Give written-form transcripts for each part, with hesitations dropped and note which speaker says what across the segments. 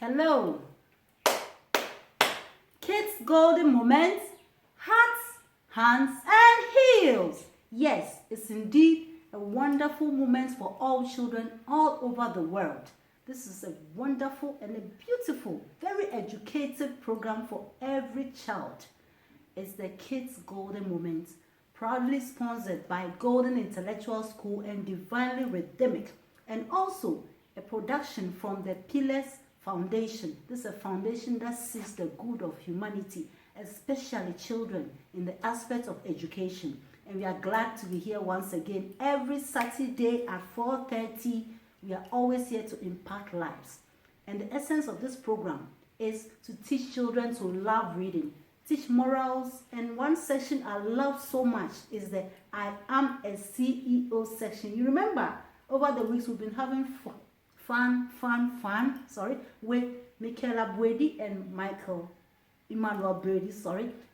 Speaker 1: Hello. Kids' golden moments, hearts, hands, and heels. Yes, it's indeed a wonderful moment for all children all over the world. This is a wonderful and a beautiful, very educative program for every child. It's the Kids' Golden Moments, proudly sponsored by Golden Intellectual School and Divinely Rhythmic, and also a production from the Pillars Foundation. This is a foundation that seeks the good of humanity, especially children, in the aspect of education. And we are glad to be here once again every Saturday at 4:30. We are always here to impact lives. And the essence of this program is to teach children to love reading, teach morals, and one section I love so much is the I am a CEO section. You remember, over the weeks we've been having fun with Michaela Brady and Michael Emmanuel Brady,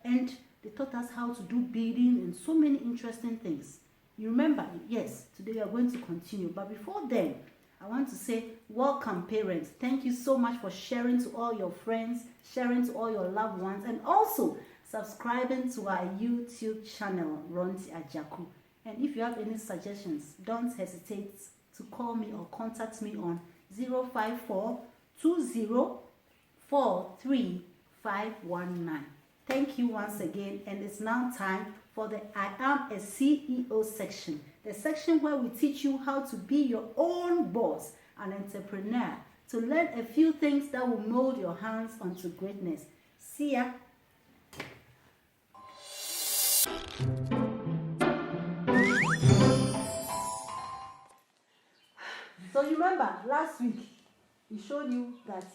Speaker 1: and they taught us how to do beading and so many interesting things. You remember? Yes, today we are going to continue. But before then, I want to say welcome, parents. Thank you so much for sharing to all your friends, sharing to all your loved ones, and also subscribing to our YouTube channel, Ronti Ajaku. And if you have any suggestions, don't hesitate to call me or contact me on 054-20-43519. Thank you once again, and it's now time for the I am a CEO section, the section where we teach you how to be your own boss, an entrepreneur, to learn a few things that will mold your hands onto greatness. See ya. So you remember last week we showed you that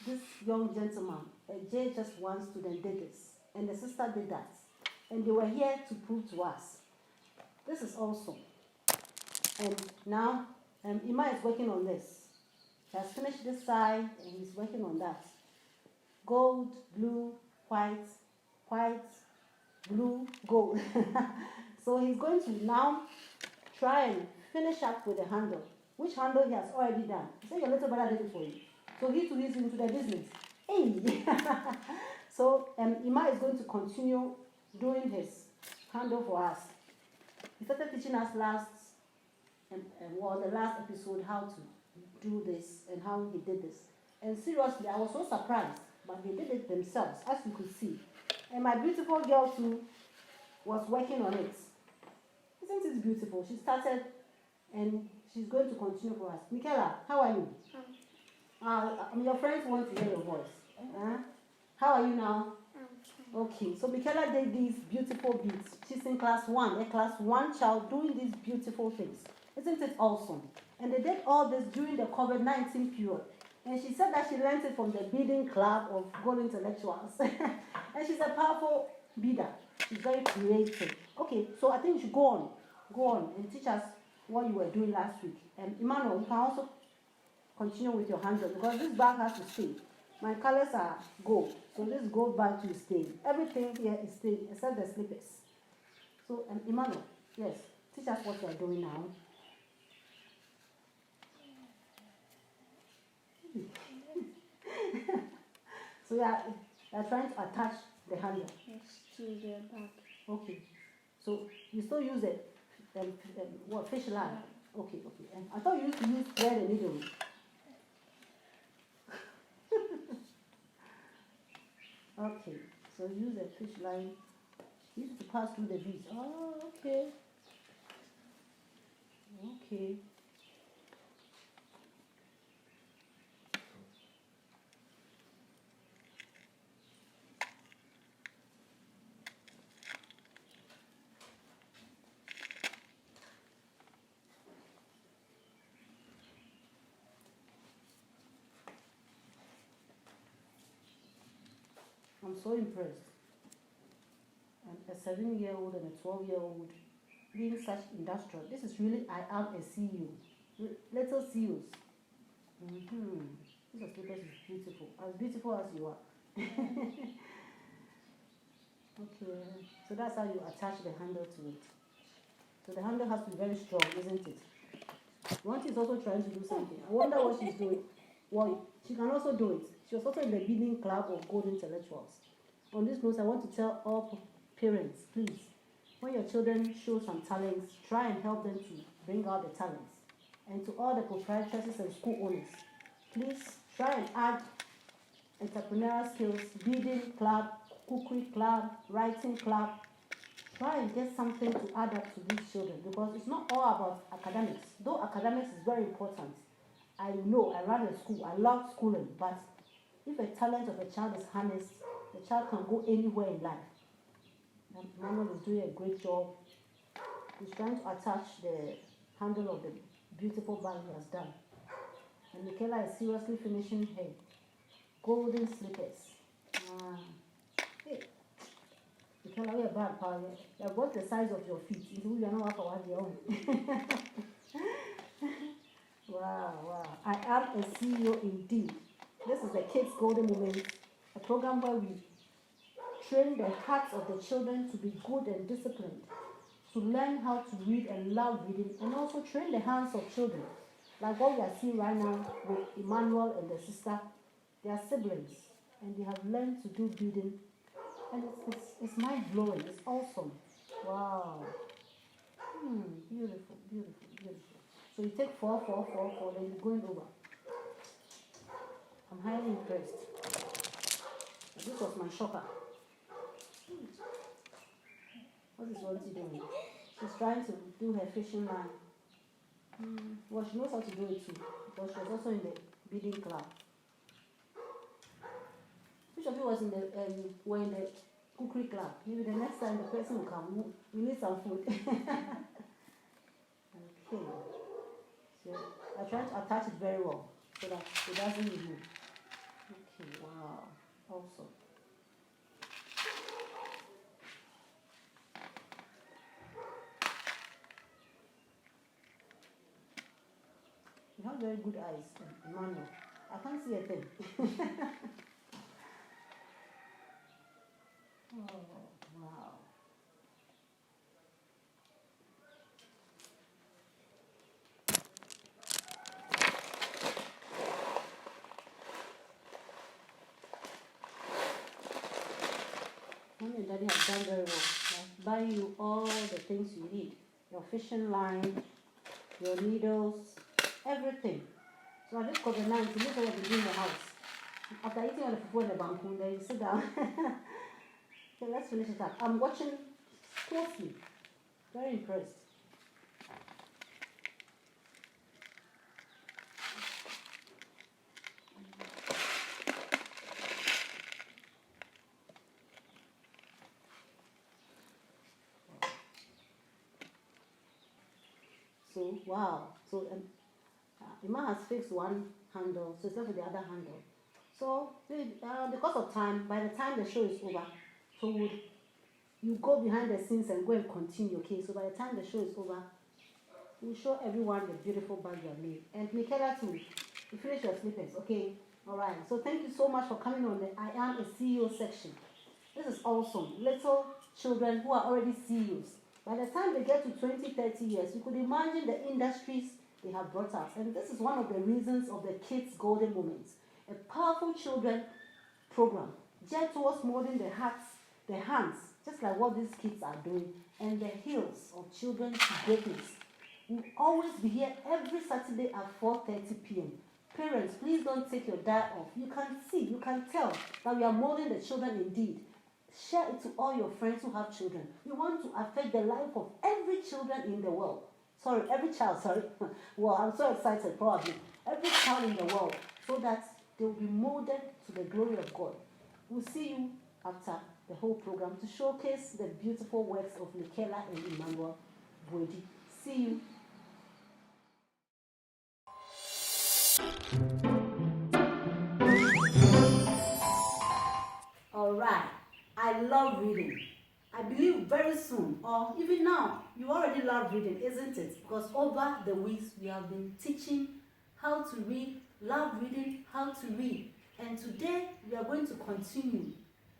Speaker 1: this young gentleman, a JHS1 student, did this, and the sister did that, and they were here to prove to us. This is awesome. And now Ima is working on this. He has finished this side and he's working on that. Gold, blue, white, blue, gold. So he's going to now try and finish up with the handle. Which handle he has already done. He said your little brother did it for you. So he too is into the business. Hey! So Ima is going to continue doing his handle for us. He started teaching us the last episode how to do this and how he did this. And seriously, I was so surprised, but they did it themselves, as you could see. And my beautiful girl too was working on it. Isn't it beautiful? She started and she's going to continue for us. Michaela, how are you? Your friends want to hear your voice. How are you now? Okay, so Michaela did these beautiful beads. She's in class 1, a class 1 child doing these beautiful things. Isn't it awesome? And they did all this during the COVID-19 period. And she said that she learned it from the beading club of Gold Intellectuals. And she's a powerful beader. She's very creative. Okay, so I think you should go on and teach us what you were doing last week. And Emmanuel, you can also continue with your handle because this bag has to stay. My colors are gold, so this gold bag will stay. Everything here is staying except the slippers. So, Emmanuel, yes, teach us what you are doing now. So you are trying to attach the handle.
Speaker 2: Yes, to the bag.
Speaker 1: Okay. So you still use it. Fish line? Okay. And I thought you used to use thread and needle. Okay, so use a fish line. You used to pass through the beads. Oh, okay. I'm so impressed. And a 7-year-old and a 12-year-old being such industrial. This is really I am a CEO. Little CEOs. This slippers is beautiful. As beautiful as you are. Okay. So that's how you attach the handle to it. So the handle has to be very strong, isn't it? Ronti is also trying to do something. I wonder what she's doing. Well, she can also do it. She was also in the reading club of Gold Intellectuals. On this note, I want to tell all parents, please, when your children show some talents, try and help them to bring out the talents. And to all the proprietaresses and school owners, please try and add entrepreneurial skills, reading club, cookery club, writing club. Try and get something to add up to these children, because it's not all about academics. Though academics is very important. I know, I ran a school, I love schooling, but if a talent of a child is harnessed, the child can go anywhere in life. And Manuel is doing a great job. He's trying to attach the handle of the beautiful bag he has done. And Michaela is seriously finishing her golden slippers. Hey, Michaela, we are bad, pal. You have got the size of your feet. You are not for one your own. Wow. I am a CEO indeed. This is the Kids Golden Moment, a program where we train the hearts of the children to be good and disciplined, to learn how to read and love reading, and also train the hands of children. Like what we are seeing right now with Emmanuel and the sister, they are siblings, and they have learned to do reading, and it's mind-blowing, it's awesome. Wow. Beautiful. So you take 4, 4, 4, 4, then you're going over. I'm highly impressed. This was my shopper. What is Wanty doing? She's trying to do her fishing line. Well, she knows how to do it too, because she was also in the bidding club. Which of you was in the were in the cookery club? Maybe the next time the person will come, we need some food. Okay. So I try to attach it very well so that it doesn't remove. Okay, wow. Awesome. You have very good eyes, Emmanuel. I can't see a thing. Oh, wow. Mommy and Daddy have done very well. They've buying you all the things you need. Your fishing line, your needles, everything. So I just got the knife to look at what you do in the house. After eating all the food in the bamboo, then you sit down. Okay, let's finish it up. I'm watching closely. Very impressed. So, wow. So, Emma has fixed one handle, so it's left with the other handle. So, because of time, by the time the show is over, so you go behind the scenes and go and continue, okay? So, by the time the show is over, we'll show everyone the beautiful bag you have made. And Michaela too, you finish your slippers, okay? Alright, so thank you so much for coming on the I Am a CEO section. This is awesome. Little children who are already CEOs. By the time they get to 20, 30 years, you could imagine the industries they have brought us. And this is one of the reasons of the Kids Golden Moments. A powerful children program geared towards molding the hearts, the hands, just like what these kids are doing, and the heels of children to greatness. We'll always be here every Saturday at 4:30 p.m. Parents, please don't take your dial off. You can see, you can tell that we are molding the children indeed. Share it to all your friends who have children. We want to affect the life of every children in the world. Every child, Well, I'm so excited, probably. Every child in the world, so that they will be molded to the glory of God. We'll see you after the whole program to showcase the beautiful works of Michaela and Emmanuel Boedi. See you. All right. I love reading. I believe very soon, or even now, you already love reading, isn't it? Because over the weeks, we have been teaching how to read, love reading, how to read. And today, we are going to continue.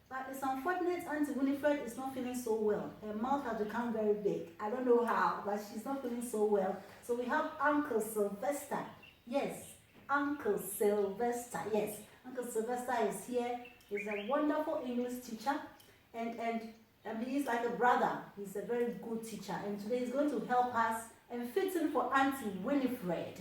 Speaker 1: But it's unfortunate Auntie Winifred is not feeling so well. Her mouth has become very big. I don't know how, but she's not feeling so well. So we have Uncle Sylvester. Yes, Uncle Sylvester. Yes, Uncle Sylvester is here. He's a wonderful English teacher, and he's like a brother. He's a very good teacher, and today he's going to help us and fit in for Auntie Winifred.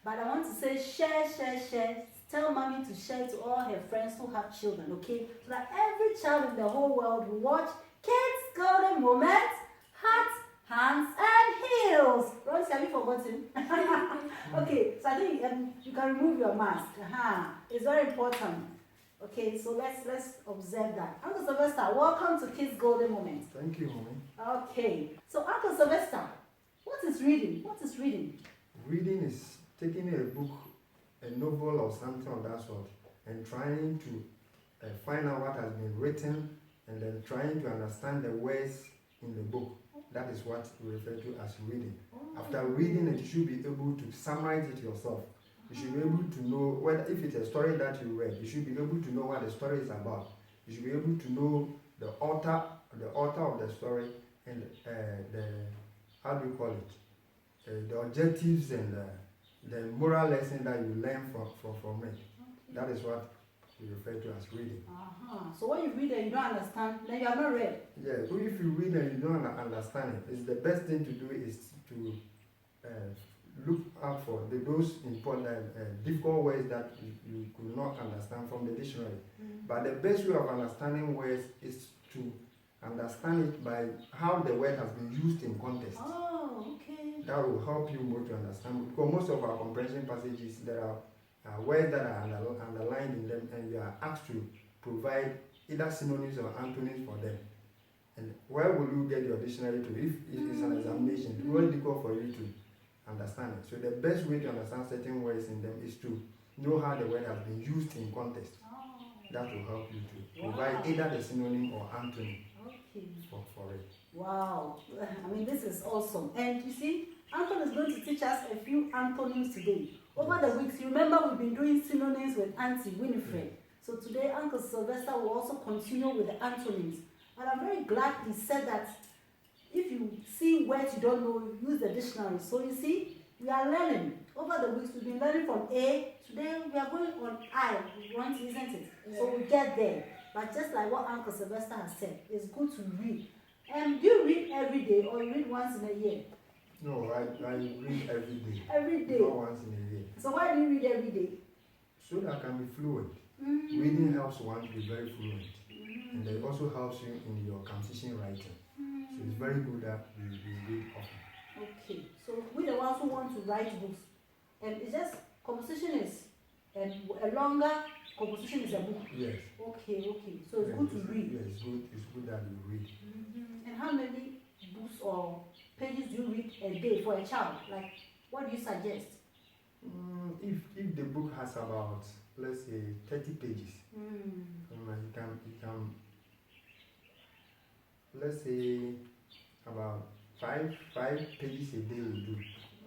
Speaker 1: But I want to say share, share, share. Tell mommy to share to all her friends who have children, okay? So that every child in the whole world will watch Kids Golden Moments, Hearts, Hands, and Heels. Rose, have you forgotten? Okay, so I think you can remove your mask. It's very important. Okay, so let's observe that. Uncle Sylvester, welcome to Kids Golden Moments.
Speaker 2: Thank you, Mommy.
Speaker 1: Okay, so Uncle Sylvester, what is reading? What is reading?
Speaker 2: Reading is taking a book, a novel or something of that sort, and trying to find out what has been written, and then trying to understand the words in the book. That is what we refer to as reading. After reading it, you should be able to summarize it yourself. You should be able to know whether, if it's a story that you read, you should be able to know what the story is about. You should be able to know the author of the story, and the how do you call it? The objectives and the moral lesson that you learn from it. That is what we refer to as reading.
Speaker 1: So when you read and you don't understand, then you are not read.
Speaker 2: Yeah, so if you read and you don't understand it, it's the best thing to do is to look out for those important, difficult words that you could not understand from the dictionary. But the best way of understanding words is to understand it by how the word has been used in context.
Speaker 1: Okay.
Speaker 2: That will help you more to understand, because most of our comprehension passages, there are words that are underlined in them, and you are asked to provide either synonyms or antonyms for them. And where will you get your dictionary to? If it is an examination, it will be difficult for you to understand it. So the best way to understand certain words in them is to know how the word has been used in context. That will help you to provide either the synonym or antonym for it.
Speaker 1: Wow, I mean, this is awesome. And you see, Uncle is going to teach us a few antonyms today. Over the weeks, you remember we've been doing synonyms with Auntie Winifred. So today, Uncle Sylvester will also continue with the antonyms. And I'm very glad he said that if you see words you don't know, use the dictionary. So you see, we are learning. Over the weeks, we've been learning from A. Today, we are going on I. We want, isn't it? So we get there. But just like what Uncle Sylvester has said, it's good to read. Do you read every day or you read once in a year?
Speaker 2: No, I read every day.
Speaker 1: Every day?
Speaker 2: Not once in a year.
Speaker 1: So why do you read every day?
Speaker 2: So that I can be fluent. Reading helps one to be very fluent. And it also helps you in your composition writing. So it's very good that you read often.
Speaker 1: Okay, so we the ones who want to write books, and it's just composition is a longer composition is a book.
Speaker 2: Yes.
Speaker 1: Okay. So it's good to read.
Speaker 2: Yes, it's good that you read.
Speaker 1: And how many books or pages do you read a day for a child? Like, what do you suggest?
Speaker 2: If the book has about, let's say, 30 pages, you can let's say about five pages a day will do.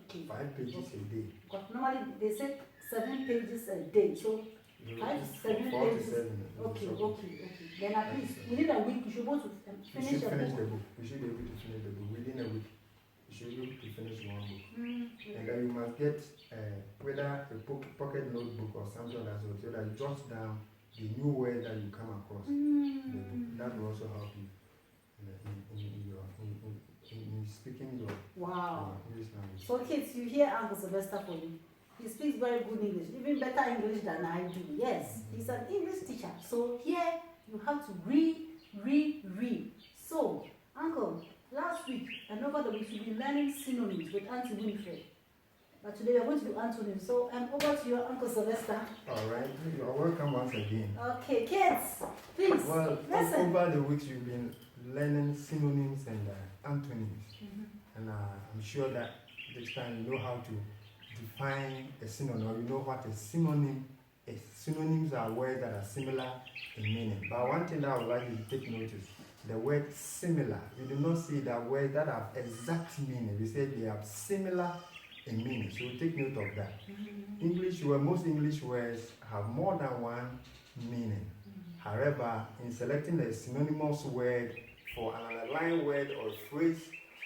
Speaker 1: Okay.
Speaker 2: 5 pages a day.
Speaker 1: Because normally they say 7 pages a day. So 5 to 7
Speaker 2: 4 to
Speaker 1: pages.
Speaker 2: 7.
Speaker 1: Okay. Then at least within a week you should be able to finish
Speaker 2: the
Speaker 1: book.
Speaker 2: book. You should be able to finish the book within a week. You should be able to finish one book. And then you must get whether a pocket notebook or something of that sort, so that you jot down the new word that you come across in the book. That will also help you in speaking your English language.
Speaker 1: So kids, you hear Uncle Sylvester for you. He speaks very good English, even better English than I do. Yes, he's an English teacher. So here you have to read. So, Uncle, last week and over the week we've been learning synonyms with Auntie Winifred. But today we are going to do antonyms. So I'm over to your Uncle Sylvester.
Speaker 2: Alright, you are welcome once again.
Speaker 1: Okay, kids, please.
Speaker 2: Well,
Speaker 1: listen.
Speaker 2: over the weeks you've been learning synonyms and antonyms. And I'm sure that this time you know how to define a synonym, or you know what a synonym is. Synonyms are words that are similar in meaning. But one thing that I would like you to take notice, the word similar. You do not see that words that have exact meaning. We say they are similar in meaning. So take note of that. Most English words have more than one meaning. However, in selecting the synonymous word for an underlying word or phrase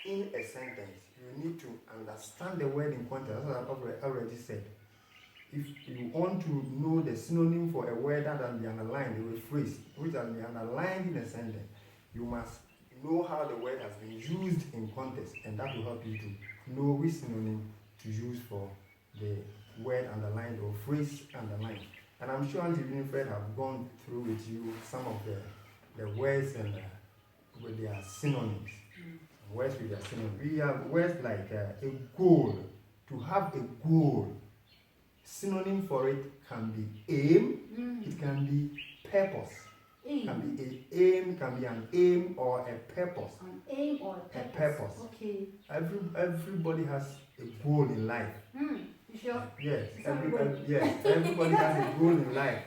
Speaker 2: in a sentence, you need to understand the word in context. As I've already said. if you want to know the synonym for a word that has been underlined, a phrase which has been underlined in a sentence, you must know how the word has been used in context, and that will help you to know which synonym to use for the word underlined or phrase underlined. And I'm sure Auntie Winifred have gone through with you some of the words and with their synonyms. Words with their synonyms. We have words like a goal. To have a goal, synonym for it can be aim, it can be purpose. It can be an aim, can be an aim or a purpose.
Speaker 1: An aim or a purpose. Okay.
Speaker 2: Everybody has a goal in life.
Speaker 1: You sure?
Speaker 2: Yes, everybody has a goal in life.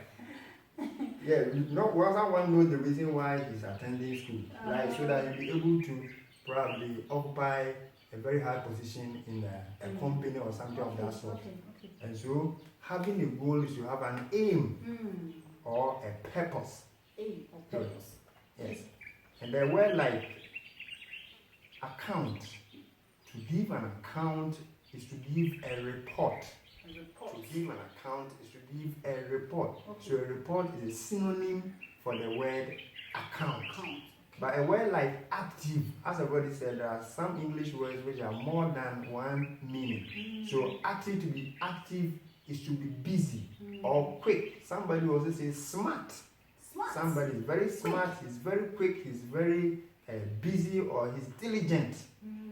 Speaker 2: Yeah, not one knows the reason why he's attending school, like so that he'll be able to probably occupy a very high position in a company or something of that sort.
Speaker 1: Okay.
Speaker 2: And so having a goal is to have an aim or a purpose.
Speaker 1: Aim or purpose.
Speaker 2: Yes. And the word like account, to give an account is to give a report. To give an account is to give a report. Okay. So a report is a synonym for the word account. But a word like active, as I've already said, there are some English words which are more than one meaning. So active, to be active is to be busy or quick. Somebody also says smart. Somebody is very smart, he's very quick, he's very busy, or he's diligent.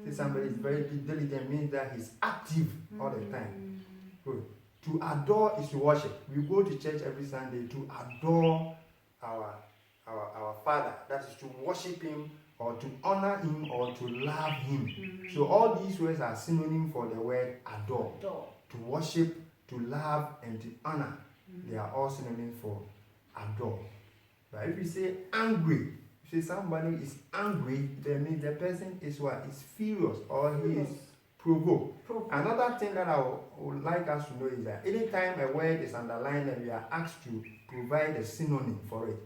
Speaker 2: Say somebody is very diligent means that he's active all the time. Good. To adore is to worship. We go to church every Sunday to adore our Father. That is to worship Him, or to honor Him, or to love Him. So all these words are synonym for the word adore. To worship, to love, and to honor. They are all synonyms for adore. But if you say angry, if you say somebody is angry, that means the person is what? Is furious, or he is provoked. Another thing that I would like us to know is that anytime a word is underlined and we are asked to provide a synonym for it,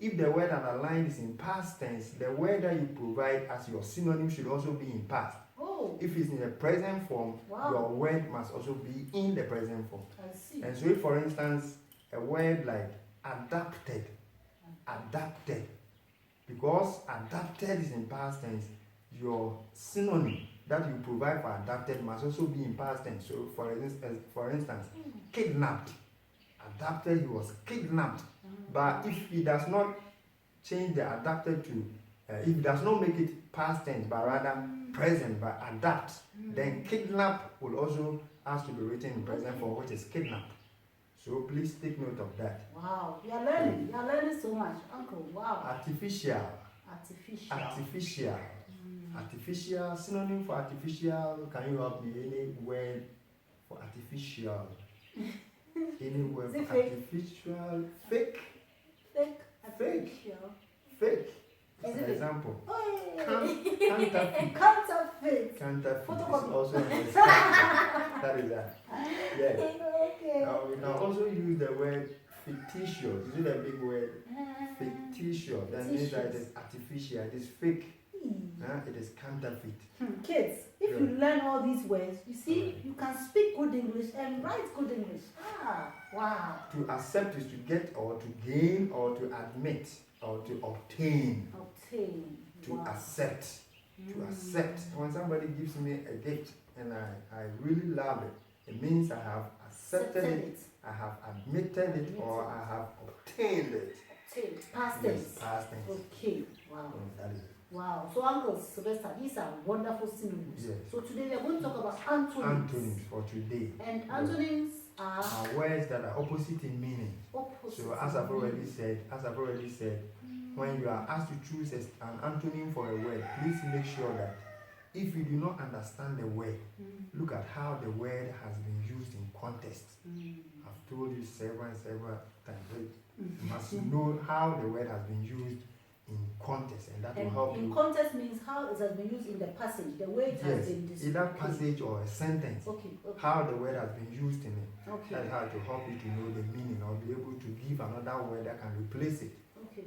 Speaker 2: if the word underlined is in past tense, the word that you provide as your synonym should also be in past. If it's in the present form, your word must also be in the present form.
Speaker 1: I see.
Speaker 2: And so if, for instance, a word like adapted, because adapted is in past tense, your synonym that you provide for adapted must also be in past tense. So for instance, kidnapped. Adapted, he was kidnapped. But if he does not change the adapted to, if he does not make it past tense, but rather present, but adapt, then kidnap will also have to be written in present form, which is kidnapped. So please take note of that.
Speaker 1: Wow, you are learning. You are learning so much, Uncle. Wow.
Speaker 2: Artificial. Artificial. Synonym for artificial. Can you help me? Any word for artificial? Any word for artificial? Fake.
Speaker 1: Artificial.
Speaker 2: Fake. As an example.
Speaker 1: Counterfeit.
Speaker 2: Counterfeit is also an example. That is that. Yes.
Speaker 1: Okay.
Speaker 2: Now we can also use the word fictitious. You see the big word? Fictitious. That means that it is artificial. It is fake. It is counterfeit.
Speaker 1: Kids, if you learn all these words, you see, you can speak good English and write good English. Wow.
Speaker 2: To accept is to get, or to gain, or to admit, or to obtain. To accept. To accept. When somebody gives me a gift and I really love it, it means I have accepted it, I have admitted it, or I have obtained it.
Speaker 1: Past tense.
Speaker 2: Yes, past tense.
Speaker 1: Okay. Wow.
Speaker 2: That is it.
Speaker 1: Wow. So Uncle Sylvester, these are wonderful synonyms.
Speaker 2: Yes.
Speaker 1: So today we are going to talk about antonyms.
Speaker 2: Antonyms for today.
Speaker 1: And antonyms are
Speaker 2: words that are opposite in meaning. So as I've already said, when you are asked to choose an antonym for a word, please make sure that if you do not understand the word, look at how the word has been used in context. I've told you several times. You must know how the word has been used in context, and that will help you.
Speaker 1: In context means how it has been used in the passage, the way it has been described.
Speaker 2: Either passage or a sentence. How the word has been used in it. That's how to help you to know the meaning, or be able to give another word that can replace it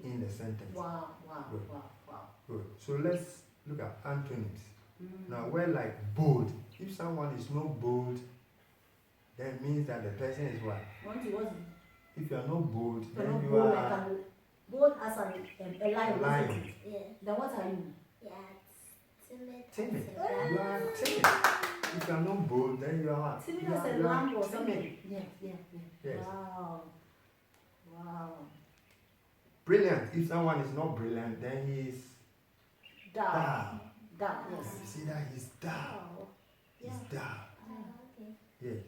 Speaker 2: in the sentence.
Speaker 1: Wow.
Speaker 2: Good. So let's look at antonyms. Now, word like bold. If someone is not bold, that means that the person is what?
Speaker 1: Want to what?
Speaker 2: If you are not bold,
Speaker 1: You're
Speaker 2: then
Speaker 1: not
Speaker 2: you
Speaker 1: bold
Speaker 2: are
Speaker 1: like bold as a lion.
Speaker 2: a lion.
Speaker 1: Isn't it?
Speaker 3: Yeah.
Speaker 1: Then what are you?
Speaker 3: Yeah. Timid.
Speaker 2: Timid.
Speaker 3: as a
Speaker 2: You
Speaker 3: lamb.
Speaker 2: are timid. If you are not bold, then you are what?
Speaker 1: Timid
Speaker 2: You
Speaker 1: as
Speaker 2: are-
Speaker 1: a
Speaker 2: you are
Speaker 1: lamb or
Speaker 2: timid.
Speaker 1: something. Yeah, yeah, yeah.
Speaker 2: Yes.
Speaker 1: Wow. Wow.
Speaker 2: Brilliant. If someone is not brilliant, then he is
Speaker 1: Dull.
Speaker 2: dull.
Speaker 1: Dull,
Speaker 2: You
Speaker 1: yes.
Speaker 2: see that he's dull.
Speaker 3: Wow.
Speaker 2: He's
Speaker 3: Yeah.
Speaker 2: dull.
Speaker 3: Okay.
Speaker 2: Yes.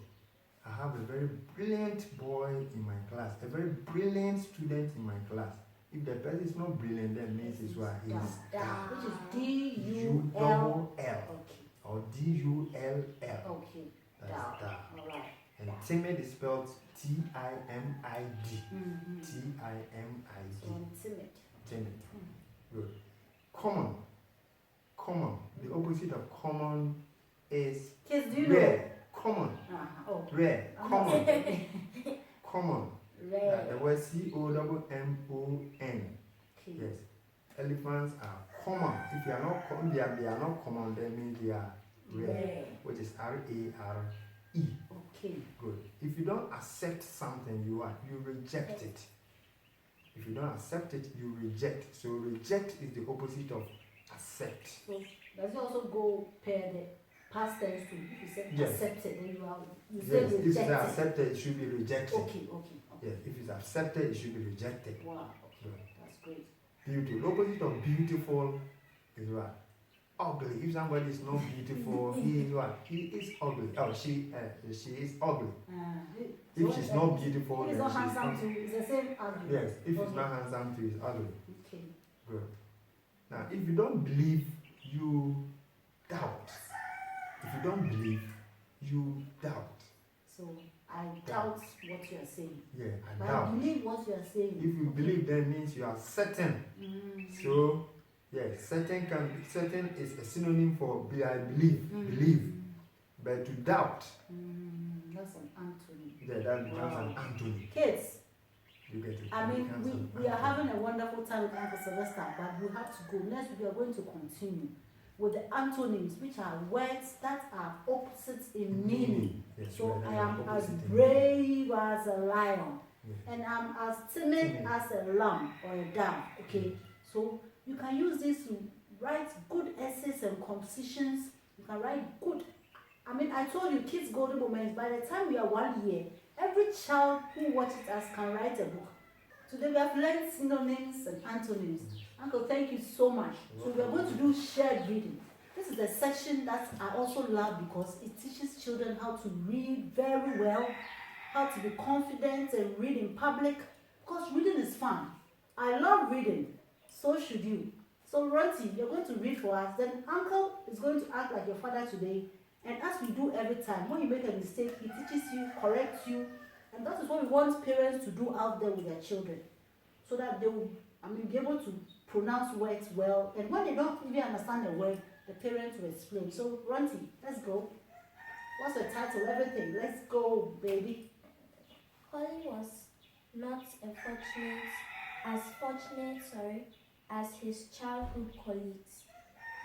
Speaker 2: I have a very brilliant boy in my class, a very brilliant student in my class. If the person is not brilliant, that means it's what he is dull.
Speaker 1: Which is D-U-L.
Speaker 2: U-double-L
Speaker 1: Okay.
Speaker 2: or D-U-L-L.
Speaker 1: Okay.
Speaker 2: That's
Speaker 1: Dull.
Speaker 2: dull.
Speaker 1: All right.
Speaker 2: And timid is spelled T-I-M-I-D.
Speaker 1: Mm-hmm. So
Speaker 2: T-I-M-I-D.
Speaker 1: I'm timid.
Speaker 2: Timid. Good. Common. Common. The opposite of common is
Speaker 1: Kids, do you know?
Speaker 2: rare. Common.
Speaker 1: Oh.
Speaker 2: Rare.
Speaker 1: I'm
Speaker 2: Common.
Speaker 1: not-
Speaker 2: Common.
Speaker 1: Rare.
Speaker 2: The word C-O-M-M-O-N.
Speaker 1: Okay.
Speaker 2: Yes. Elephants are common. If they are not common, they are not common, that means they are rare,
Speaker 1: Rare.
Speaker 2: which is R-A-R-E.
Speaker 1: Okay.
Speaker 2: Good. If you don't accept something, you reject it. If you don't accept it, you reject. So reject is the opposite of accept.
Speaker 1: So does it also go pair the past tense too? If you say
Speaker 2: Yes.
Speaker 1: accepted, then you
Speaker 2: Yes.
Speaker 1: say
Speaker 2: If it's
Speaker 1: rejected.
Speaker 2: accepted, it should be rejected.
Speaker 1: Okay, okay, okay.
Speaker 2: Yes. If it's accepted, it should be rejected.
Speaker 1: Wow, okay,
Speaker 2: Good.
Speaker 1: that's great.
Speaker 2: Beauty. The opposite of beautiful is what? Ugly. If somebody is not beautiful, he is what? He is ugly. Oh, she is ugly. If she's not beautiful,
Speaker 1: He's
Speaker 2: then
Speaker 1: not
Speaker 2: she's
Speaker 1: handsome
Speaker 2: ugly.
Speaker 1: too. It's the same argument.
Speaker 2: Yes. If he's
Speaker 1: Okay.
Speaker 2: not handsome, too, he's ugly.
Speaker 1: Okay.
Speaker 2: Good. Now, if you don't believe, you doubt. If you don't believe, you doubt.
Speaker 1: So I doubt what you are saying.
Speaker 2: Yeah, I
Speaker 1: But I
Speaker 2: doubt.
Speaker 1: believe what you are saying.
Speaker 2: If you believe, that means you are certain. So, yes, certain is a synonym for I believe. Believe. But to doubt,
Speaker 1: That's an Anthony.
Speaker 2: yeah, that becomes
Speaker 1: Wow.
Speaker 2: an antony.
Speaker 1: Kids,
Speaker 2: You get it?
Speaker 1: I
Speaker 2: It
Speaker 1: mean,
Speaker 2: becomes an
Speaker 1: we are
Speaker 2: antony.
Speaker 1: having a wonderful time with Uncle Sylvester, but we have to go. Next week we are going to continue with the antonyms, which are words that are opposites in meaning.
Speaker 2: Yes,
Speaker 1: So
Speaker 2: rather
Speaker 1: I
Speaker 2: than
Speaker 1: am as
Speaker 2: opposite in meaning.
Speaker 1: brave as a lion,
Speaker 2: Yes.
Speaker 1: and I'm as timid
Speaker 2: Timid.
Speaker 1: as a lamb or a dove. Okay, so you can use this to write good essays and compositions. You can write good. I mean, I told you, kids' golden moments. By the time we are 1 year, every child who watches us can write a book. Today we have learned synonyms and antonyms. Uncle, thank you so much. So we are going to do shared reading. This is a section that I also love because it teaches children how to read very well, how to be confident and read in public. Because reading is fun. I love reading. So should you. So Ronti, you're going to read for us. Then Uncle is going to act like your father today. And as we do every time, when you make a mistake, he teaches you, corrects you. And that is what we want parents to do out there with their children. So that they will, be able to pronounce words well. And when they don't even understand the word, the parents will explain. So, Ronti, let's go. What's the title? Everything. Let's go, baby.
Speaker 3: Colin was not as fortunate as his childhood colleagues.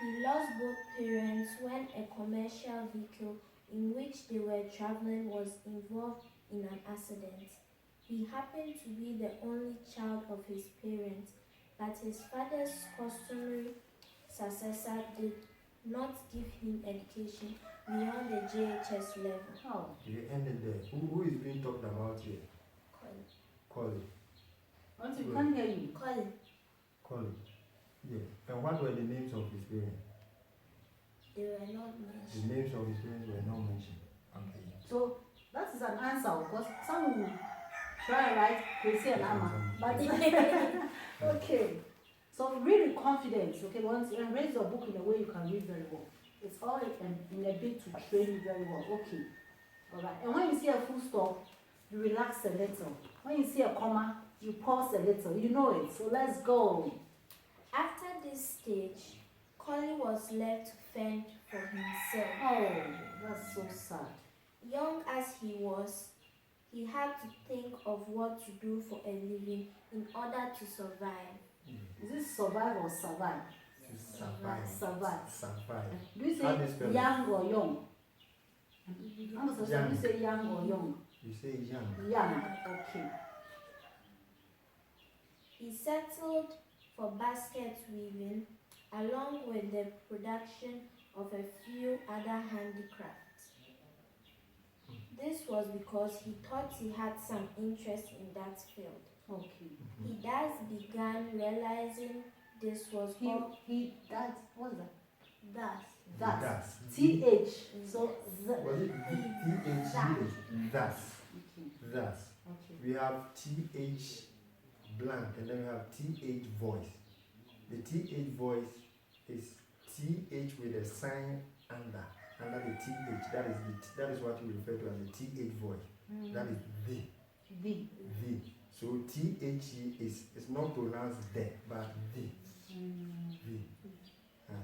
Speaker 3: He lost both parents when a commercial vehicle in which they were traveling was involved in an accident. He happened to be the only child of his parents, but his father's customary successor did not give him education beyond the JHS level.
Speaker 1: Oh,
Speaker 2: You ended there. Who is being talked about here? Colin.
Speaker 1: Ronti, we can't hear you.
Speaker 2: Colin. Yeah. And what were the names of his parents?
Speaker 3: They were not
Speaker 2: The
Speaker 3: mentioned.
Speaker 2: names of his parents were not mentioned. Okay.
Speaker 1: So, that is an answer because some will try and write Kwesi and Ama. But, okay. So, read with confidence, okay? Once you raise your book in a way you can read very well. It's all in a bit to train you very well. Okay. Alright. And when you see a full stop, you relax a little. When you see a comma, you pause a little. You know it. So let's go.
Speaker 3: After this stage, Colin was left to fend for himself.
Speaker 1: Oh, that's so sad.
Speaker 3: Young as he was, he had to think of what to do for a living in order to survive.
Speaker 1: Is it survive or survive?
Speaker 2: Survive.
Speaker 1: Survive.
Speaker 2: Survive.
Speaker 1: Do you
Speaker 2: How do you
Speaker 1: say
Speaker 2: spell it?
Speaker 1: young or young? I'm supposed to say young or young.
Speaker 2: You say young.
Speaker 1: Young. Okay.
Speaker 3: He settled for basket weaving along with the production of a few other handicrafts. This was because he thought he had some interest in that field.
Speaker 1: Okay.
Speaker 3: He thus began realizing this was all.
Speaker 1: What's that?
Speaker 3: Thus.
Speaker 1: TH. So
Speaker 2: Was it TH? Thus.
Speaker 1: Okay.
Speaker 2: Thus.
Speaker 1: Okay.
Speaker 2: We have TH blank and then we have TH voice. The TH voice is TH with a sign under the TH. That is what we refer to as the TH voice. That is the. So THE is not pronounced there, but the.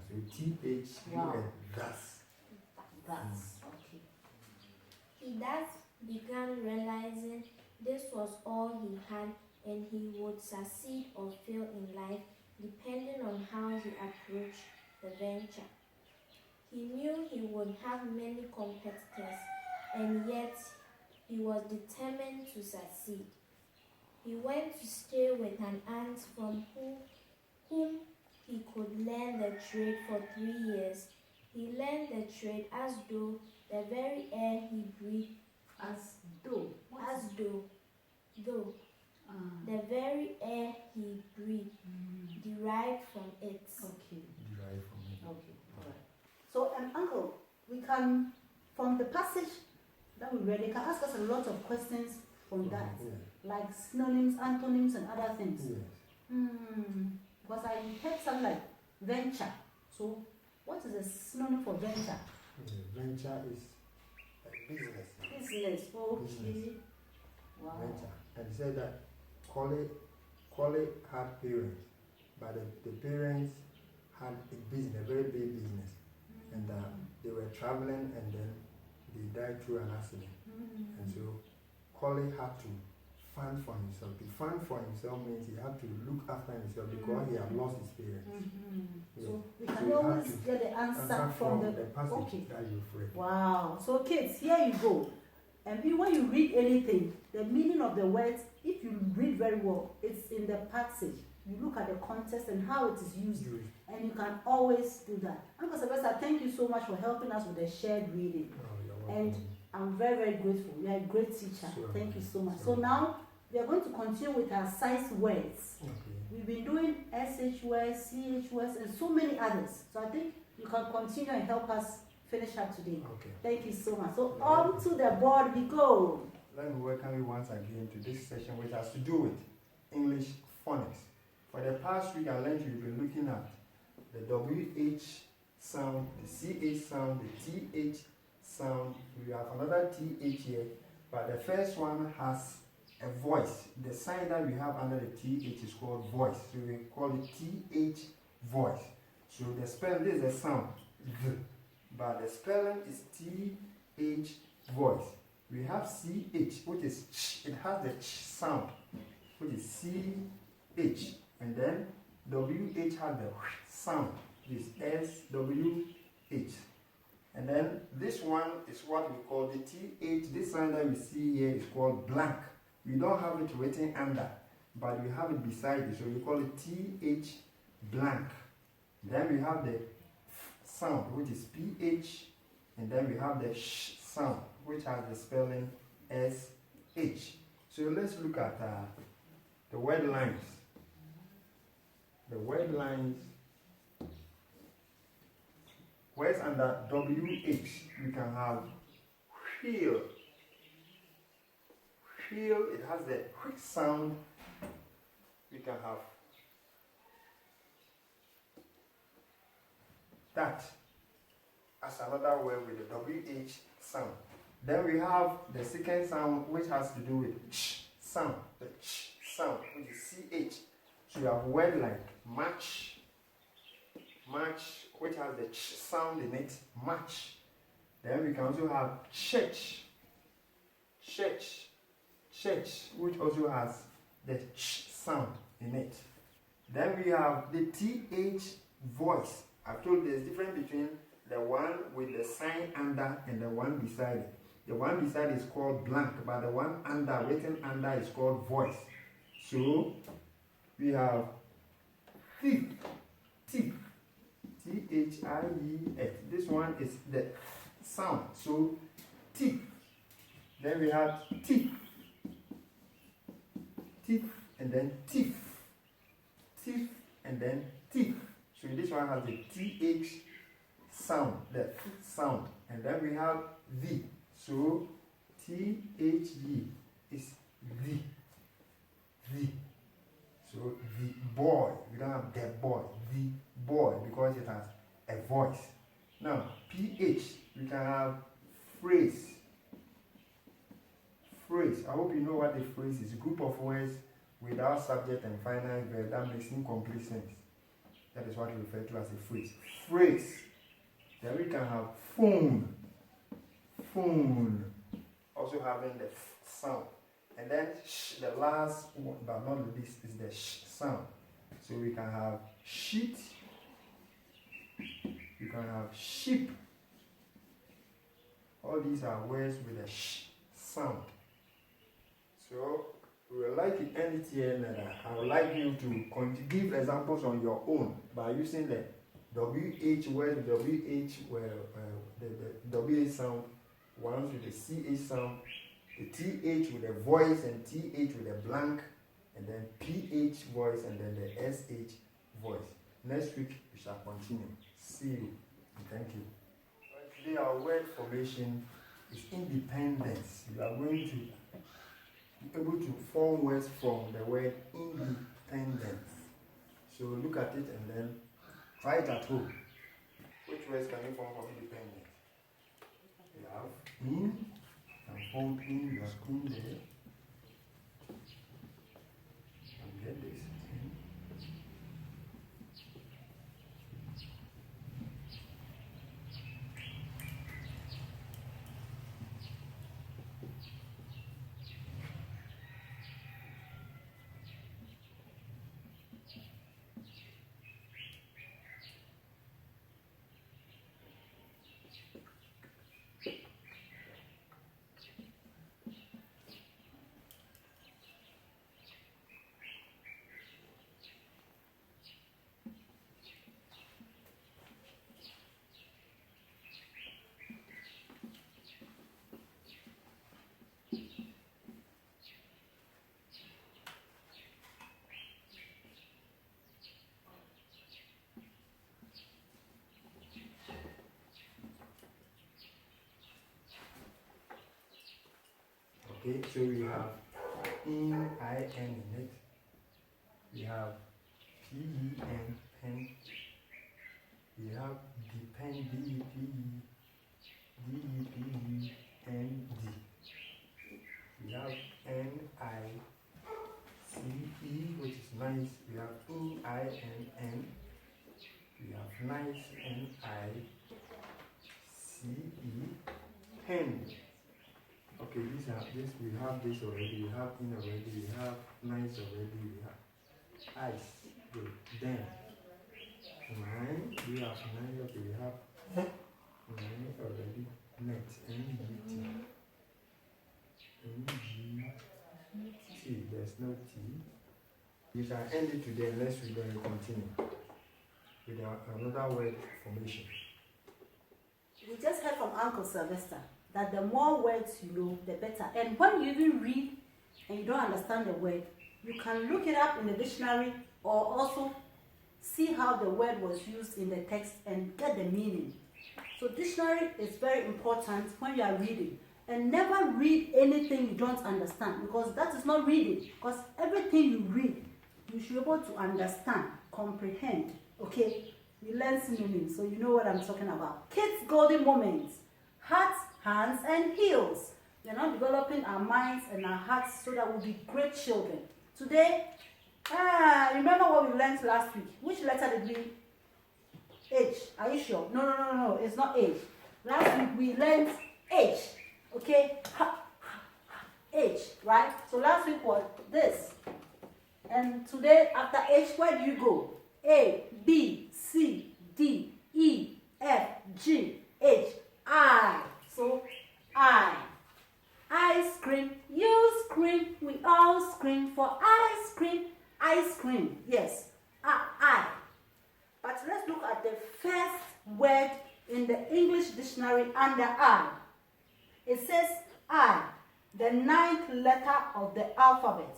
Speaker 2: So TH thus.
Speaker 1: Okay.
Speaker 3: He thus began realizing this was all he had and he would succeed or fail in life depending on how he approached the venture. He knew he would have many competitors and yet he was determined to succeed. He went to stay with an aunt from whom he could learn the trade for 3 years. He learned the trade as though the very air he breathed, the very air he breathed derived from it.
Speaker 1: Okay.
Speaker 2: Derived from it.
Speaker 1: Okay. All right. So, Uncle, we can, from the passage that we read, you can ask us a lot of questions from that, like synonyms, antonyms, and other things.
Speaker 2: Yes.
Speaker 1: Because I heard something like venture. So, what is a synonym for venture?
Speaker 2: Venture is a business.
Speaker 1: Business. Okay.
Speaker 2: Business.
Speaker 1: Wow.
Speaker 2: Venture. And he said that Collie had parents, but the parents had a business, a very big business. And they were traveling and then they died through an accident. And so Collie had to fund for himself. To fund for himself means he had to look after himself because he had lost his parents. Yeah.
Speaker 1: So we can always get the answer from the
Speaker 2: passage that you've read.
Speaker 1: Wow. So kids, here you go. And when you read anything, the meaning of the words, if you read very well, it's in the passage. You look at the context and how it is used. And you can always do that. Uncle Sylvester, thank you so much for helping us with the shared reading. And I'm very, very grateful. You are a great teacher.
Speaker 2: Sure.
Speaker 1: Thank you so much. So now we are going to continue with our size words.
Speaker 2: Okay.
Speaker 1: We've been doing SH words, CH words, and so many others. So I think you can continue and help us finish up today.
Speaker 2: Okay.
Speaker 1: Thank you so much. So on to the board we go.
Speaker 2: Let me welcome you once again to this session which has to do with English phonics. For the past week I learned you've been looking at the WH sound, the CH sound, the TH sound. We have another TH here, but the first one has a voice. The sign that we have under the TH is called voice. So we call it TH voice. So the spelling, this is a sound, but the spelling is TH voice. We have CH, which is ch, it has the ch sound, which is CH. And then WH has the sound, which is SWH. And then this one is what we call the TH. This sign that we see here is called blank. We don't have it written under, but we have it beside it. So we call it TH blank. Then we have the f sound, which is PH. And then we have the sh sound, which has the spelling SH. So let's look at the word lines. The word lines, words under WH, we can have wheel. Wheel, it has the quick sound. We can have that as another word with the WH sound. Then we have the second sound which has to do with ch sound, the ch sound, which is CH. So you have a word like match, which has the ch sound in it, match. Then we can also have church, which also has the ch sound in it. Then we have the TH voice. I've told you there's difference between the one with the sign under and the one beside it. The one beside is called blank, but the one under, written under, is called voice. So we have thief, thief, T-H-I-E-F. This one is the sound. So thief. Then we have thief, thief, and then thief, thief, and then thief. So this one has the TH sound, the sound. And then we have V. So T-H-E is V. V. So the boy. We don't have the boy. The boy, because it has a voice. Now, P-H, we can have phrase. Phrase. I hope you know what a phrase is. A group of words without subject and final verb that makes incomplete sense. That is what we refer to as a phrase. Phrase. Then we can have phone. Phone. Also having the f sound. And then sh, the last one, but not the least, is the sh sound. So we can have sheet. You can have sheep. All these are words with a sh sound. So we would like to end it here, and I would like you to give examples on your own by using the WH word, WH, the WH sound, ones with the CH sound, the TH with a voice and TH with a blank, and then PH voice, and then the SH voice. Next week we shall continue. See you. Thank you. Today our word formation is independence. We are going to be able to form words from the word independence. So look at it and then try it at home. Which words can you form from independence? You have in, and form in, you have in there. And get this. Okay, so we have in it. We have pen, pen. We have depend, D-E-P-E-D-E-P-E-N-D. We have N-I-C-E, which is nice. We have E-I-N-N. We have nice, N-I-C-E, pen. Okay, these are this. We have this already. We have in already. We have nice already. We have ice. Good. Then nine. We have nine. Okay, we have nine already. Net. N-E-T. N-G-T. There's no T. We shall end it today unless we're going to continue with another word formation.
Speaker 1: We just heard from Uncle Sylvester that the more words you know, the better. And when you even read and you don't understand the word, you can look it up in the dictionary or also see how the word was used in the text and get the meaning. So dictionary is very important when you are reading. And never read anything you don't understand, because that is not reading. Because everything you read, you should be able to understand, comprehend. Okay? We learn synonyms, so you know what I'm talking about. Kids' golden moments. Hearts, hands, and heels. We are now developing our minds and our hearts so that we'll be great children. Today, remember what we learned last week. Which letter did we? H. Are you sure? No. It's not H. Last week we learned H. Okay? H, right? So last week was this. And today, after H, where do you go? A, B, C, D, E, F, G, H, I. So, I. Ice cream, you scream, we all scream for ice cream. Ice cream, yes, I. But let's look at the first word in the English dictionary under I. It says I, the ninth letter of the alphabet.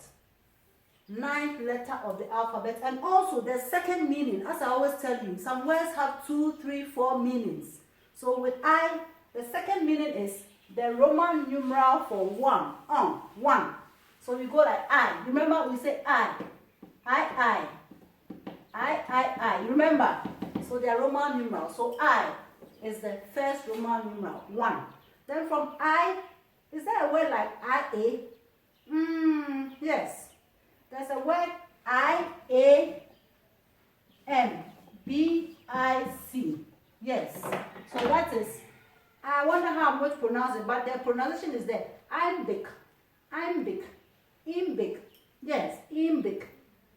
Speaker 1: Ninth letter of the alphabet, and also the second meaning. As I always tell you, some words have 2, 3, 4 meanings. So with I, the second meaning is the Roman numeral for one. One. So we go like I. Remember, we say I. I. You remember? So they are Roman numeral. So I is the first Roman numeral, 1. Then from I, is there a word like IA? Yes. There's a word IAMBIC. Yes. So that is, I wonder how I'm going to pronounce it, but the pronunciation is there. Imbic. Yes, imbic.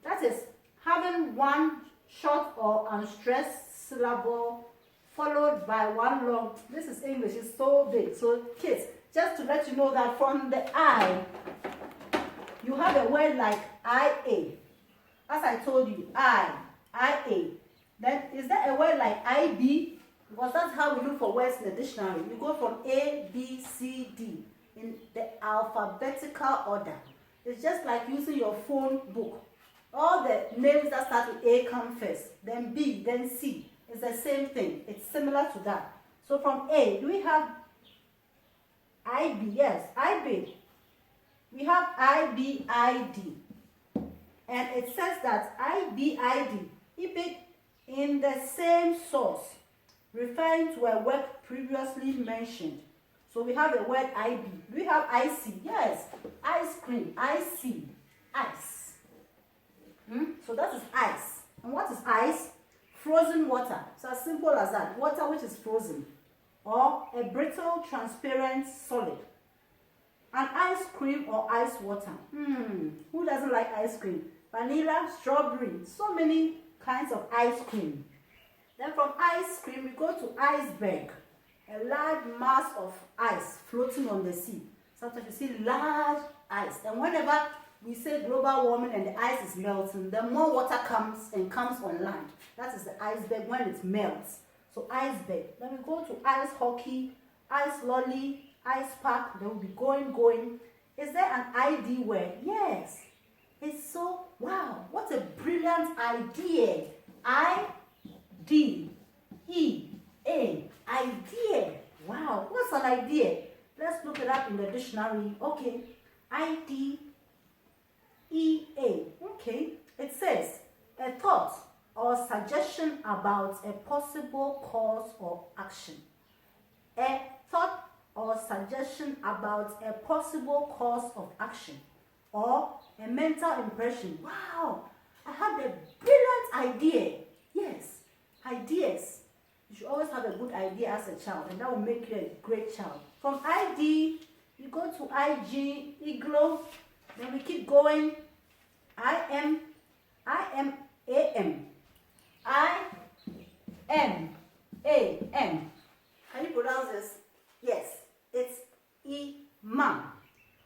Speaker 1: That is having one short or unstressed syllable followed by one long. This is English, it's so big. So kids, just to let you know that from the I, you have a word like IA. As I told you, IA. Then is there a word like IB? Because that's how we look for words in the dictionary. You go from A, B, C, D in the alphabetical order. It's just like using your phone book. All the names that start with A come first, then B, then C. It's the same thing. It's similar to that. So from A, do we have IB? Yes, IB. We have IBID. And it says that IBID, IBID in the same source, referring to a work previously mentioned. So we have the word IB. We have IC. Yes, ice cream, IC, ice. So that is ice. And what is ice? Frozen water. So as simple as that. Water which is frozen. Or a brittle, transparent solid. An ice cream or ice water. Who doesn't like ice cream? Vanilla, strawberry. So many kinds of ice cream. Then from ice cream, we go to iceberg. A large mass of ice floating on the sea. Sometimes you see large ice. And whenever we say global warming and the ice is melting, the more water comes on land. That is the iceberg when it melts. So iceberg. Then we go to ice hockey, ice lolly, ice park. They will be going. Is there an ID word? Yes. It's so, wow, what a brilliant idea. I-D-E-A. Idea. Wow, what's an idea? Let's look it up in the dictionary. Okay. I-D-E-A. Okay. It says a thought or suggestion about a possible cause or action. A thought or suggestion about a possible course of action, or a mental impression. Wow, I had a brilliant idea. Yes, ideas. You should always have a good idea as a child, and that will make you a great child. From ID, you go to IG, igloo, then we keep going. AM. Can you pronounce this? Yes, it's Imam.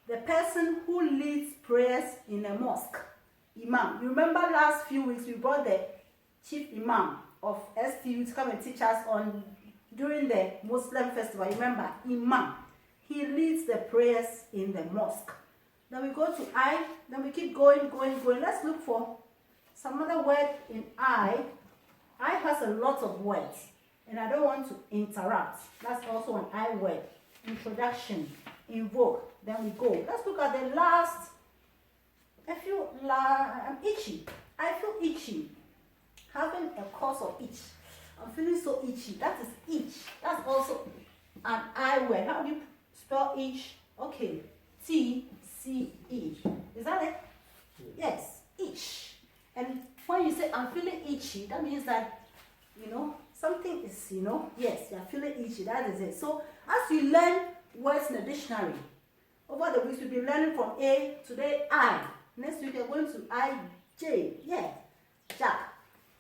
Speaker 1: The person who leads prayers in a mosque. Imam. You remember last few weeks we brought the chief Imam of STU to come and teach us on during the Muslim festival. Remember, Imam. He leads the prayers in the mosque. Then we go to I. Then we keep going. Let's look for some other word in I. I has a lot of words, and I don't want to interrupt. That's also an I word. Introduction, invoke. Then we go. Let's look at the last. I'm itchy. I feel itchy. Having a cause of itch. I'm feeling so itchy. That is itch. That's also an I word. How do you spell itch? Okay. T-C-E. Is that it? Yes. Itch. And when you say I'm feeling itchy, that means that, something is, yes, you're feeling itchy. That is it. So as you learn words in the dictionary, over the weeks we'll be learning from A, today I. Next week we're going to I-J. Yeah. Jack.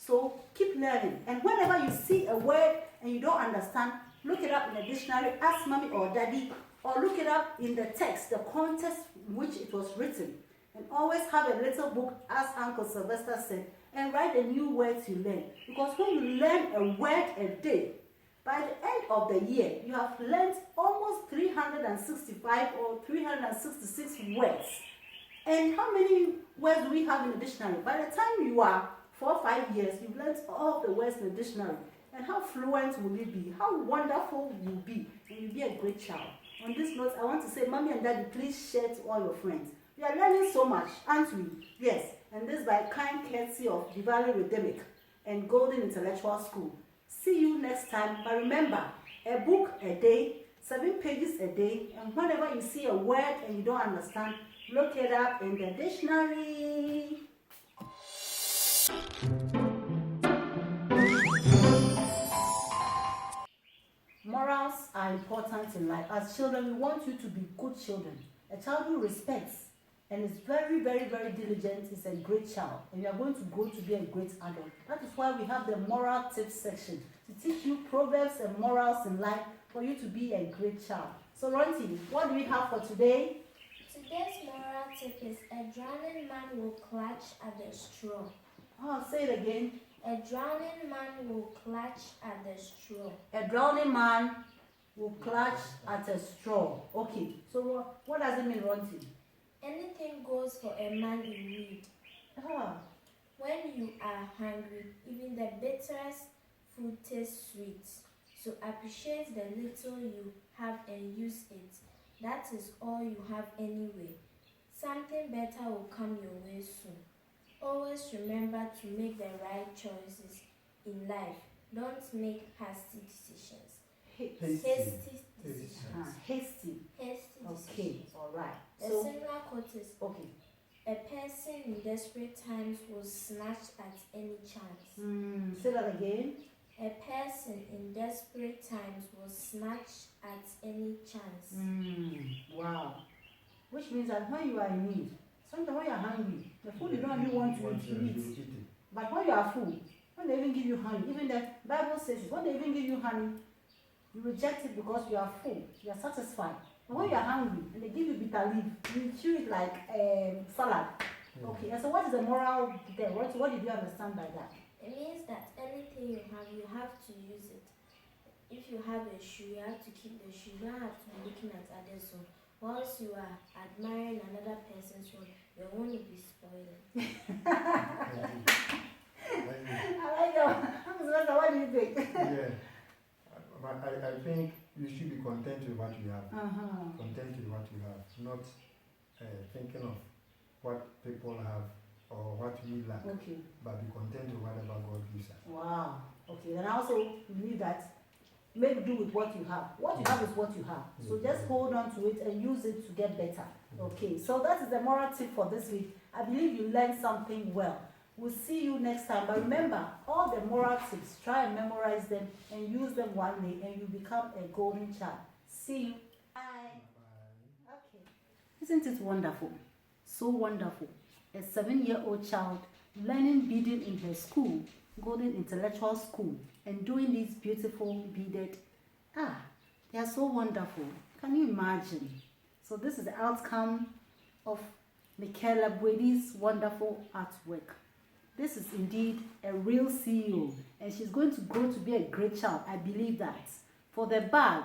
Speaker 1: So keep learning. And whenever you see a word and you don't understand, look it up in a dictionary, ask mommy or daddy, or look it up in the text, the context in which it was written. And always have a little book, as Uncle Sylvester said, and write the new words you learn. Because when you learn a word a day, by the end of the year, you have learned almost 365 or 366 words. And how many words do we have in the dictionary? By the time you are 4 or 5 years, you've learned all the words in the dictionary. And how fluent will you be? How wonderful will you be? And you'll be a great child. On this note, I want to say, Mommy and Daddy, please share to all your friends. We are learning so much, aren't we? Yes. And this by kind courtesy of Diwali Rhythmic and Golden Intellectual School. See you next time. But remember, a book a day, 7 pages a day, and whenever you see a word and you don't understand, look it up in the dictionary. Morals are important in life. As children, we want you to be good children. A child who respects and is very, very, very diligent is a great child. And you are going to grow to be a great adult. That is why we have the moral tips section to teach you proverbs and morals in life for you to be a great child. So, Ronti, what do we have for today?
Speaker 3: Today's moral tip is a drowning man will clutch at the straw.
Speaker 1: Oh, say it again.
Speaker 3: A drowning man will clutch at the straw.
Speaker 1: A drowning man will clutch at a straw. Okay, so what does it mean, Ronti?
Speaker 3: Anything goes for a man in need.
Speaker 1: Ah.
Speaker 3: When you are hungry, even the bitterest food tastes sweet. So appreciate the little you have and use it. That is all you have anyway. Something better will come your way soon. Always remember to make the right choices in life. Don't make hasty decisions. Hasty decisions.
Speaker 1: Hasty. Okay,
Speaker 3: Decisions.
Speaker 1: all right.
Speaker 3: A
Speaker 1: So,
Speaker 3: similar quote is,
Speaker 1: okay.
Speaker 3: a person in desperate times will snatch at any chance.
Speaker 1: Say that again.
Speaker 3: A person in desperate times will snatch at any chance.
Speaker 1: Wow. Which means that when you are in need, sometimes when you are hungry, the food you don't even want to eat. But when you are full, when they even give you honey, even the Bible says when they even give you honey, you reject it because you are full, you are satisfied. But when you are hungry and they give you bitter leaf, you chew it like salad. Okay, and so what is the moral there? What did you understand by that?
Speaker 3: It means that anything you have to use it. If you have a shoe, you have to keep the shoe. You don't have to be looking at others' own. Once you are admiring another person's one, your own will be spoiling.
Speaker 1: I like that. What do you think?
Speaker 2: Yeah, but I think you should be content with what you have. Content with what you have, not thinking of what people have or what we lack.
Speaker 1: Okay.
Speaker 2: But be content with whatever God gives us.
Speaker 1: Wow. Okay. Then I also believe that make do with what you have. What you have is what you have. So just hold on to it and use it to get better. Okay. So that is the moral tip for this week. I believe you learned something well. We'll see you next time. But remember, all the moral tips, try and memorize them and use them one day and you become a golden child. See you. Bye. Okay. Isn't it wonderful? So wonderful. A 7-year-old child learning beading in her school, Golden Intellectual School, and doing these beautiful beaded. They are so wonderful. Can you imagine? So this is the outcome of Michaela Bwedi's wonderful artwork. This is indeed a real CEO, and she's going to grow to be a great child. I believe that. For the bag,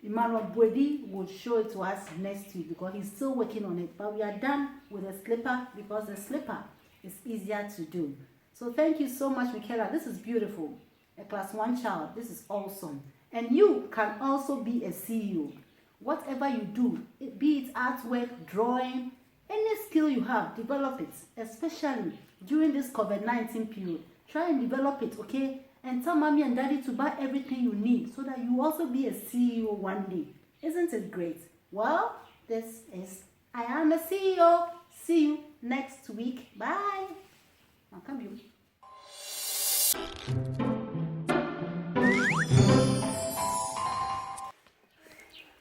Speaker 1: Emmanuel Bwedi will show it to us next week because he's still working on it. But we are done with the slipper because the slipper is easier to do. So thank you so much, Michaela. This is beautiful. A class 1 child. This is awesome. And you can also be a CEO. Whatever you do, be it artwork, drawing, any skill you have, develop it. Especially during this COVID-19 period. Try and develop it, okay? And tell mommy and daddy to buy everything you need so that you also be a CEO one day. Isn't it great? Well, this is I Am a CEO. See you next week. Bye. Now come you.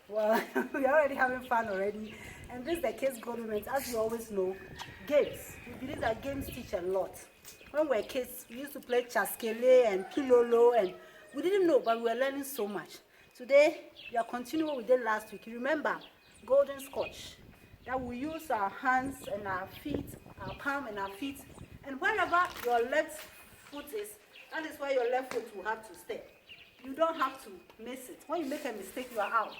Speaker 1: Well, we're already having fun already. And this is the kids' golden moment. As you always know, games. We believe that games teach a lot. When we were kids, we used to play chaskele and kilolo, and we didn't know, but we were learning so much. Today, we are continuing what we did last week. You remember, golden scotch. That we use our hands and our feet, our palm and our feet, and wherever your left foot is, that is where your left foot will have to stay. You don't have to miss it. When you make a mistake, you are out.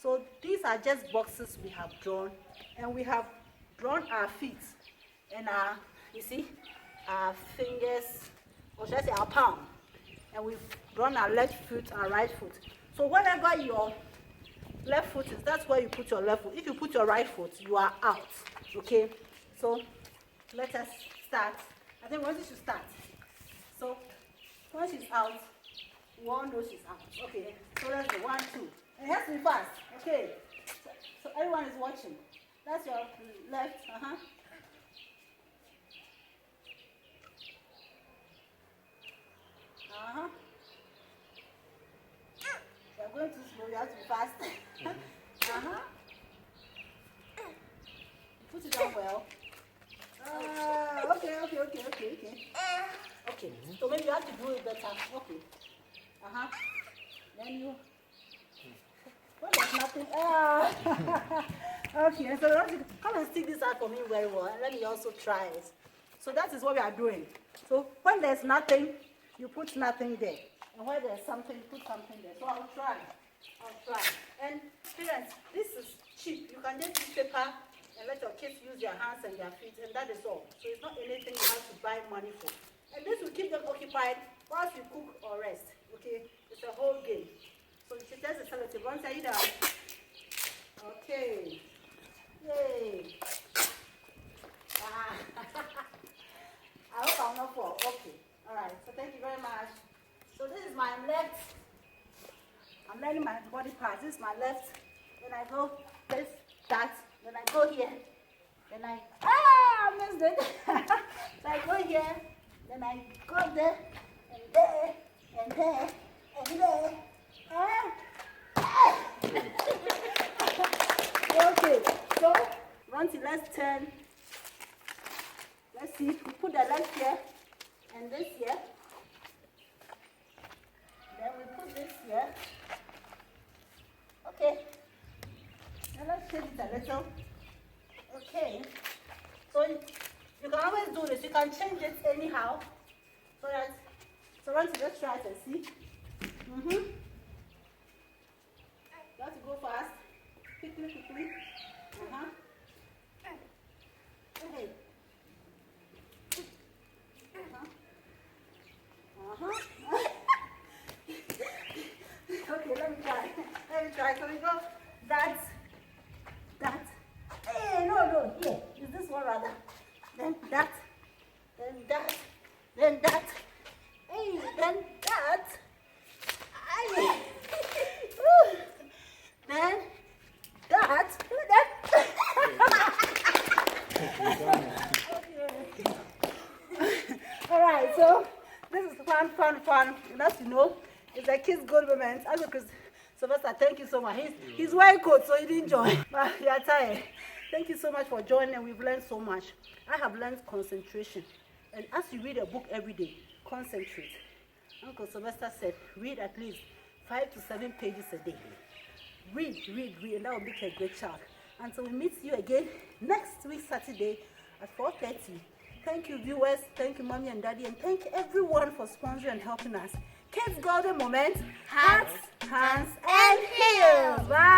Speaker 1: So these are just boxes we have drawn, and we have drawn our feet and our, you see, our fingers, or should I say our palm, and we've drawn our left foot, our right foot. So wherever your left foot is, that's where you put your left foot. If you put your right foot, you are out. Okay? So let us start. I think once you should start. So once she's out, we all know she's out. Okay. So let's go. 1, 2. And it has to be fast. Okay. So everyone is watching. That's your left. You're going too slow. You have to be fast. Put it down well. Okay. Okay. So maybe you have to do it better. Okay. Then you. Well, there's nothing. Okay. So come and stick this out for me very well, and let me also try it. So that is what we are doing. So when there's nothing, you put nothing there, and where there's something, you put something there. So I'll try. And parents, this is cheap. You can just use paper and let your kids use their hands and their feet, and that is all. So it's not anything you have to buy money for. And this will keep them occupied whilst you cook or rest. Okay? It's a whole game. So you should test the selective. Once I eat out. Okay. Yay. I hope I'll not fall. Okay. Alright. So thank you very much. So this is my left. I'm learning my body parts. This is my left. Then I go this, that. Then I go here. Then I missed it. So I go here. Then I go there, and there, and there, and there. Okay, so once let's turn. Let's see. We put the left here and this here. Then we put this here. Okay. Now let's change it a little. Okay. So you can always do this. You can change it anyhow. So once you just try it and see. You have to go fast. Quickly. Okay. Okay, let me try. So we go. That. Hey, no. Here. Is this one rather? Then that. Then that. Hey, then that. Aye. Then that. All right, so this is fun. And as you know, it's a kids' good moment. As because Sylvester, thank you so much. He's wearing coat, so he didn't join. But you are tired. Thank you so much for joining. We've learned so much. I have learned concentration. And as you read a book every day, concentrate. Uncle Sylvester said, read at least 5 to 7 pages a day. Read, and that will make you a great child. Until we meet you again next week, Saturday at 4:30. Thank you, viewers. Thank you, Mommy and Daddy. And thank everyone for sponsoring and helping us. Kids Golden Moment, hearts, hands, and heels. Bye.